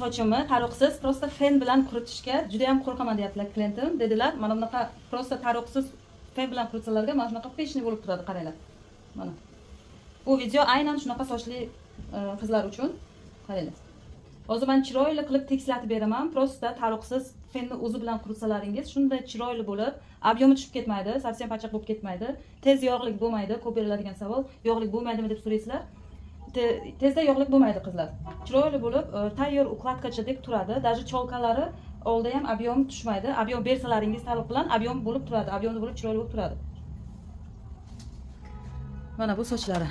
sochimni taroqsiz prosta fen bilan quritishga juda ham qo'rqaman deyaptilar klientim. Dedilar, mana bunaqa prosta taroqsiz fen bilan quritsalarga mana shunaqa peshni bo'lib turadi, qaranglar. Mana. Bu video aynan shunaqa sochli qizlar uchun. Qaranglar. Hozir men chiroyli qilib tekslatib beraman. Prosta taroqsiz fenni o'zi bilan quritsalaringiz shunday chiroyli bo'lib, ob'yomi tushib ketmaydi, совсем pachoq bo'lib ketmaydi. Tez yog'lik bo'lmaydi. Ko'p beriladigan savol, yog'lik bo'lmaydimi deb so'raysizlar. Tezda yog'lik bo'lmaydi qizlar. Chiroyli bo'lib, tayyor ukladkachadek turadi. Даже cholkalari oldi ham ob'yom tushmaydi. Ob'yom bersalaringiz taloq bilan ob'yom bo'lib turadi. Ob'yomli bo'lib chiroyli bo'lib turadi. Mana bu sochlari.